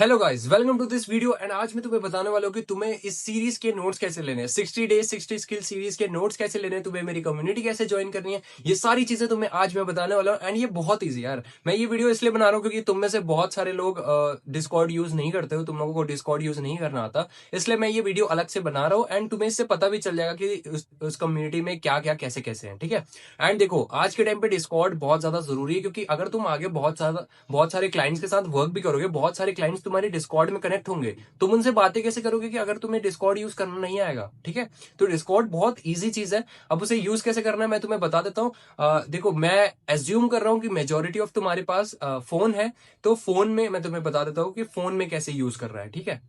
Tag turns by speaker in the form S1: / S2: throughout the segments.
S1: Hello guys, welcome to this video. And आज मैं तुम्हें बताने वाला हूँ कि तुम्हें इस सीरीज के नोट्स कैसे लेने हैं। 60 डेज 60 स्किल सीरीज के नोट्स कैसे लेने हैं, तुम्हें मेरी कम्युनिटी कैसे ज्वाइन करनी है, ये सारी चीजें तुम्हें आज मैं बताने वाला हूँ। एंड ये बहुत ईजी यार। मैं ये वीडियो इसलिए बना रहा हूँ क्योंकि तुम में से बहुत सारे लोग डिस्कॉर्ड यूज नहीं करते हो, तुम लोगों को डिस्कॉर्ड यूज नहीं करना आता, इसलिए मैं ये वीडियो अलग से बना रहा हूँ। एंड तुम्हें इससे पता भी चल जाएगा कि उस कम्युनिटी में क्या क्या कैसे कैसे है, ठीक है। एंड देखो, आज के टाइम पे डिस्कॉर्ड बहुत ज्यादा जरूरी है, क्योंकि अगर तुम आगे बहुत सारे क्लाइंट्स के साथ वर्क भी करोगे, बहुत सारे क्लाइंट्स तुम्हारे डिस्कॉर्ड में कनेक्ट होंगे, तुम उनसे बातें कैसे करोगे कि अगर तुम्हें डिस्कॉर्ड यूज करना नहीं आएगा, ठीक है। तो डिस्कॉर्ड बहुत ईजी चीज है। अब उसे यूज कैसे करना है मैं तुम्हें बता देता हूँ। देखो, मैं एज्यूम कर रहा हूँ कि मेजोरिटी ऑफ तुम्हारे पास फोन है, तो फोन में मैं तुम्हें बता देता हूँ कि फोन में कैसे यूज कर रहा है, ठीक है।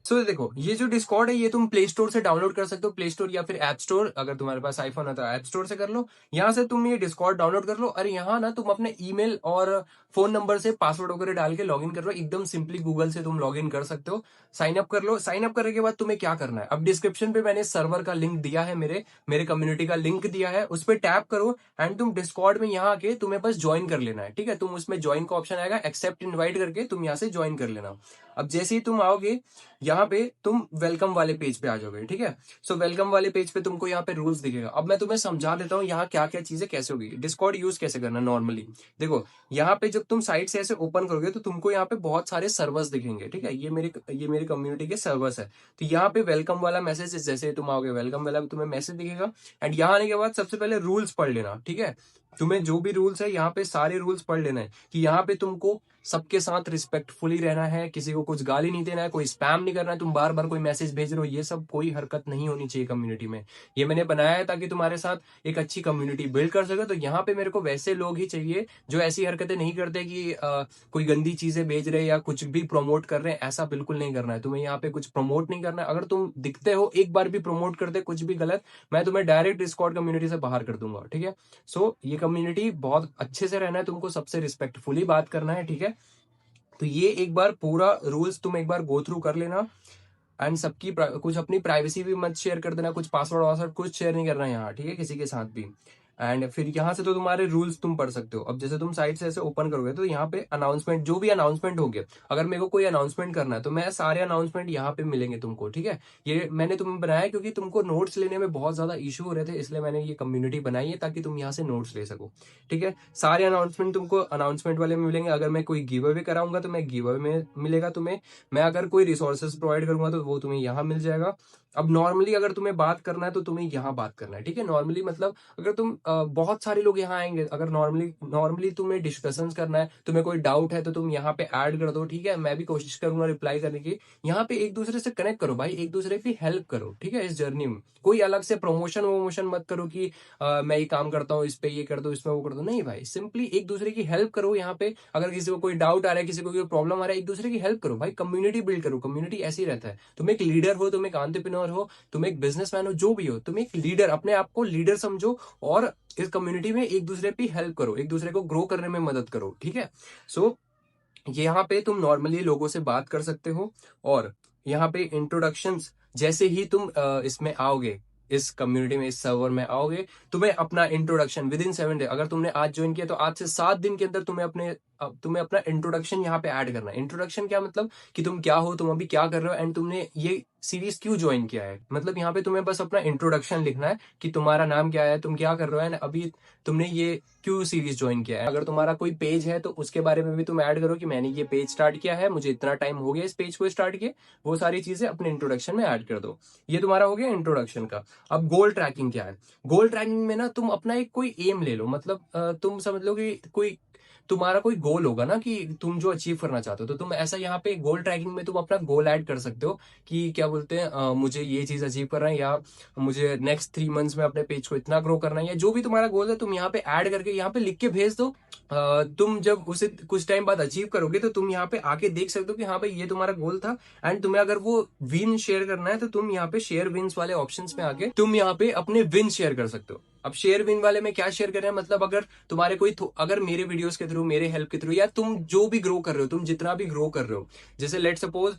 S1: सो देखो, ये जो डिस्कॉर्ड है ये तुम प्ले स्टोर से डाउनलोड कर सकते हो, प्ले स्टोर या फिर ऐप स्टोर। अगर तुम्हारे पास आईफोन है तो ऐप स्टोर से कर लो, यहाँ से तुम ये डिस्कॉर्ड डाउनलोड कर लो। और यहाँ ना तुम अपने ईमेल और फोन नंबर से पासवर्ड वगैरह डाल के लॉगिन कर लो, एकदम सिंपली गूगल से तुम लॉगिन कर सकते हो। साइन अप कर लो। साइन अप करने के बाद तुम्हें क्या करना है, अब डिस्क्रिप्शन पे मैंने सर्वर का लिंक दिया है, मेरे मेरे कम्युनिटी का लिंक दिया है, उस पर टैप करो। एंड तुम डिस्कॉर्ड में यहाँ आके तुम्हें बस ज्वाइन कर लेना है, ठीक है। तुम उसमें ज्वाइन का ऑप्शन आएगा, एक्सेप्ट इनवाइट करके तुम यहाँ से ज्वाइन कर लेना। अब जैसे ही तुम आओगे यहाँ पे, तुम वेलकम वाले पेज पे आ जाओगे, ठीक है। सो वेलकम वाले पेज पे तुमको यहाँ पे रूल्स दिखेगा। अब मैं तुम्हें समझा देता हूँ यहाँ क्या क्या चीजें कैसे होगी, डिस्कॉर्ड यूज कैसे करना नॉर्मली। देखो, यहाँ पे जब तुम साइट से ऐसे ओपन करोगे तो तुमको यहाँ पे बहुत सारे सर्वर्स दिखेंगे, ठीक है। ये मेरी कम्युनिटी के सर्वर्स है। तो यहाँ पे वेलकम वाला मैसेज, जैसे तुम आओगे वेलकम वाला तुम्हें मैसेज दिखेगा। एंड यहाँ आने के बाद सबसे पहले रूल्स पढ़ लेना, ठीक है। तुम्हें जो भी रूल्स है यहाँ पे सारे रूल्स पढ़ लेना है कि यहाँ पे तुमको सबके साथ रिस्पेक्टफुली रहना है, किसी को कुछ गाली नहीं देना है, कोई स्पैम नहीं करना है, तुम बार बार कोई मैसेज भेज रहे हो, ये सब कोई हरकत नहीं होनी चाहिए कम्युनिटी में। ये मैंने बनाया है ताकि तुम्हारे साथ एक अच्छी कम्युनिटी बिल्ड कर सके। तो यहाँ पे मेरे को वैसे लोग ही चाहिए जो ऐसी हरकतें नहीं करते कि कोई गंदी चीजें भेज रहे या कुछ भी प्रमोट कर रहे हैं, ऐसा बिल्कुल नहीं करना है। तुम्हें यहाँ पे कुछ प्रमोट नहीं करना है। अगर तुम दिखते हो एक बार भी प्रमोट करते कुछ भी गलत, मैं तुम्हें डायरेक्ट डिस्कॉर्ड कम्युनिटी से बाहर कर दूंगा, ठीक है। सो ये कम्युनिटी बहुत अच्छे से रहना है, तुमको सबसे रिस्पेक्टफुली बात करना है, ठीक है। तो ये एक बार पूरा रूल्स तुम एक बार गो थ्रू कर लेना। एंड सबकी कुछ अपनी प्राइवेसी भी मत शेयर कर देना, कुछ पासवर्ड वासवर्ड कुछ शेयर नहीं करना यहाँ, ठीक है, किसी के साथ भी। एंड फिर यहाँ से तो तुम्हारे रूल्स तुम पढ़ सकते हो। अब जैसे तुम साइट से ऐसे ओपन करोगे तो यहाँ पे अनाउंसमेंट, जो भी अनाउंसमेंट होंगे, अगर मेरे को कोई अनाउंसमेंट करना है तो मैं सारे अनाउंसमेंट यहाँ पे मिलेंगे तुमको, ठीक है। ये मैंने तुम्हें बनाया क्योंकि तुमको नोट्स लेने में बहुत ज्यादा इशू हो रहे थे, इसलिए मैंने ये कम्युनिटी बनाई है ताकि तुम यहाँ से नोट्स ले सको, ठीक है। सारे अनाउंसमेंट तुमको अनाउंसमेंट वाले में मिलेंगे। अगर मैं कोई गिव अवे कराऊंगा तो मैं गिव अवे में मिलेगा तुम्हें। मैं अगर कोई रिसोर्सेज प्रोवाइड करूंगा तो वो तुम्हें यहाँ मिल जाएगा। अब नॉर्मली अगर तुम्हें बात करना है तो तुम्हें यहाँ बात करना है, ठीक है। नॉर्मली मतलब अगर तुम बहुत सारे लोग यहाँ आएंगे, अगर नॉर्मली नॉर्मली तुम्हें डिस्कशंस करना है, तुम्हें कोई डाउट है तो तुम यहाँ पे ऐड कर दो, ठीक है। मैं भी कोशिश करूंगा रिप्लाई करने की। यहाँ पे एक दूसरे से कनेक्ट करो भाई, एक दूसरे की हेल्प करो, ठीक है। इस जर्नी में कोई अलग से प्रमोशन वमोशन मत करो कि मैं ये काम करता हूँ, इस पे ये कर दो, इसमें वो कर दो, नहीं भाई। सिंपली एक दूसरे की हेल्प करो। यहाँ पे अगर किसी को कोई डाउट आ रहा है, किसी को कोई प्रॉब्लम आ रहा है, एक दूसरे की हेल्प करो भाई, कम्युनिटी बिल्ड करो। कम्युनिटी ऐसे ही रहता है। तुम एक लीडर हो, तुम एक एंटरप्रेन्योर हो, तुम एक बिजनेसमैन हो, जो भी हो, तुम एक लीडर, अपने आप को लीडर समझो और इस कम्युनिटी में एक दूसरे की हेल्प करो, एक दूसरे को ग्रो करने में मदद करो, ठीक है। सो यहाँ पे तुम नॉर्मली लोगों से बात कर सकते हो। और यहाँ पे इंट्रोडक्शंस, जैसे ही तुम इसमें आओगे, इस कम्युनिटी में, इस सर्वर में आओगे, तुम्हें अपना इंट्रोडक्शन विद इन 7 डे, अगर तुमने आज ज्वाइन किया तो आज से 7 दिन के अंदर तुम्हें अपना इंट्रोडक्शन यहाँ पे ऐड करना है। इंट्रोडक्शन क्या मतलब कि तुम क्या हो, तुम अभी क्या कर रहे हो, एंड तुमने ये सीरीज क्यों ज्वाइन किया है। मतलब यहाँ पे तुम्हें बस अपना इंट्रोडक्शन लिखना है कि तुम्हारा नाम क्या है, तुम क्या कर रहे हो, एंड अभी तुमने ये क्यों सीरीज ज्वाइन किया है। अगर तुम्हारा कोई पेज है तो उसके बारे में भी तुम ऐड करो कि मैंने ये पेज स्टार्ट किया है, मुझे इतना टाइम हो गया इस पेज को स्टार्ट किए। वो सारी चीजें अपने इंट्रोडक्शन में ऐड कर दो। ये तुम्हारा हो गया इंट्रोडक्शन का। अब गोल ट्रैकिंग क्या है। गोल ट्रैकिंग में ना तुम अपना एक कोई एम ले लो, मतलब तुम समझ लो कि कोई तुम्हारा कोई गोल होगा ना कि तुम जो अचीव करना चाहते हो, तो तुम ऐसा यहाँ पे गोल ट्रैकिंग में तुम अपना गोल ऐड कर सकते हो कि क्या बोलते हैं, मुझे ये चीज अचीव करना है, या मुझे नेक्स्ट 3 मंथ्स में अपने पेज को इतना ग्रो करना है, या जो भी तुम्हारा गोल है तुम यहाँ पे ऐड करके यहाँ पे लिख के भेज दो। तुम जब उसे कुछ टाइम बाद अचीव करोगे तो तुम यहाँ पे आके देख सकते हो कि हाँ भाई ये तुम्हारा गोल था। एंड तुम्हें अगर वो विन शेयर करना है तो तुम यहाँ पे शेयर विन्स वाले ऑप्शंस में आके तुम यहाँ पे अपने विन शेयर कर सकते हो। अब शेयर विन वाले में क्या शेयर कर रहे हैं, मतलब अगर तुम्हारे कोई अगर मेरे वीडियोस के थ्रू, मेरे हेल्प के थ्रू, या तुम जो भी ग्रो कर रहे हो, तुम जितना भी ग्रो कर रहे हो, जैसे लेट सपोज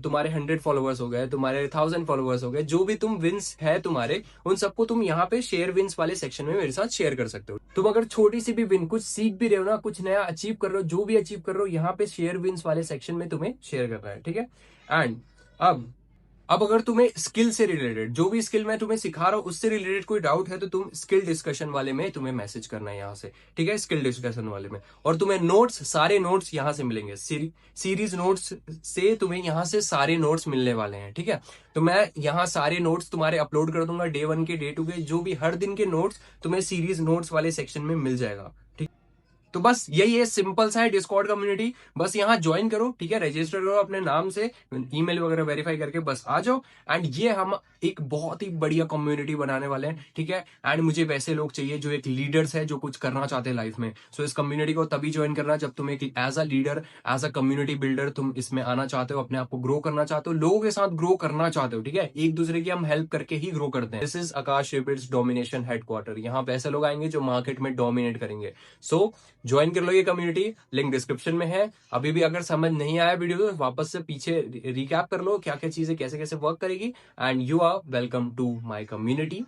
S1: तुम्हारे 100 फॉलोअर्स हो गए, तुम्हारे 1000 फॉलोअर्स हो गए, जो भी तुम विंस है तुम्हारे, उन सबको तुम यहाँ पे शेयर विंस वाले सेक्शन में मेरे साथ शेयर कर सकते हो। तुम अगर छोटी सी भी विन, कुछ सीख भी रहे हो ना, कुछ नया अचीव कर रहे हो, जो भी अचीव कर रहे हो, यहाँ पे शेयर विंस वाले सेक्शन में तुम्हें शेयर करना है, ठीक है। एंड अब अगर तुम्हें स्किल से रिलेटेड, जो भी स्किल मैं तुम्हें सिखा रहा हूं उससे रिलेटेड कोई डाउट है, तो तुम स्किल डिस्कशन वाले में तुम्हें मैसेज करना है यहाँ से, ठीक है, स्किल डिस्कशन वाले में। और तुम्हें नोट्स, सारे नोट्स यहाँ से मिलेंगे, सीरीज नोट्स से तुम्हें यहाँ से सारे नोट्स मिलने वाले हैं, ठीक है। तो मैं यहाँ सारे नोट्स तुम्हारे अपलोड कर दूंगा, डे 1 के, डे 2 के, जो भी हर दिन के नोट्स तुम्हें सीरीज नोट्स वाले सेक्शन में मिल जाएगा, ठीक। तो बस यही है, सिंपल सा है डिस्कॉर्ड कम्युनिटी। बस यहाँ ज्वाइन करो, ठीक है, रजिस्टर करो अपने नाम से, ईमेल वगैरह वेरीफाई करके बस आ जाओ। एंड ये हम एक बहुत ही बढ़िया कम्युनिटी बनाने वाले हैं, ठीक है। एंड मुझे वैसे लोग चाहिए जो एक लीडर्स है, जो कुछ करना चाहते हैं लाइफ में। सो इस कम्युनिटी को तभी ज्वाइन करना जब तुम एक as a leader, as a community builder तुम इसमें आना चाहते हो, अपने आप को ग्रो करना चाहते हो, लोगों के साथ ग्रो करना चाहते हो, ठीक है। एक दूसरे की हम हेल्प करके ही ग्रो करते हैं। This is Akash Rapids domination headquarter. यहाँ पे ऐसे लोग आएंगे जो मार्केट में डोमिनेट करेंगे। सो ज्वाइन कर लो ये कम्युनिटी, लिंक डिस्क्रिप्शन में है। अभी भी अगर समझ नहीं आया वीडियो तो वापस से पीछे रिकैप कर लो, क्या क्या चीजें कैसे कैसे वर्क करेगी। And you are welcome to my community.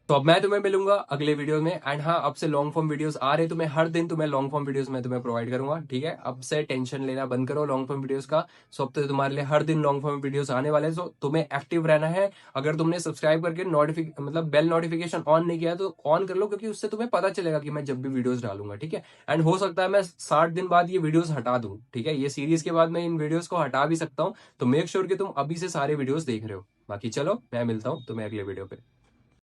S1: तो अब मैं तुम्हें मिलूंगा अगले वीडियो में। एंड हाँ, अब से लॉन्ग फॉर्म वीडियोस आ रहे, तो मैं हर दिन तुम्हें लॉन्ग फॉर्म वीडियोस मैं तुम्हें प्रोवाइड करूंगा, ठीक है। अब से टेंशन लेना बंद करो लॉन्ग फॉर्म वीडियोस का। सो अब तो तुम्हारे लिए हर दिन लॉन्ग फॉर्म वीडियोस आने वाले हैं, तो तुम्हें एक्टिव रहना है। अगर तुमने सब्सक्राइब करके मतलब बेल नोटिफिकेशन ऑन नहीं किया तो ऑन कर लो, क्योंकि उससे तुम्हें पता चलेगा कि मैं जब भी वीडियोस डालूंगा, ठीक है। एंड हो सकता है मैं 60 दिन बाद ये वीडियोस हटा दूं, ठीक है, ये सीरीज के बाद मैं इन वीडियोस को हटा भी सकता हूँ। तो मेक श्योर कि तुम अभी से सारे वीडियोस देख रहे हो। बाकी चलो, मैं मिलता हूँ तुम्हें अगले वीडियो पे।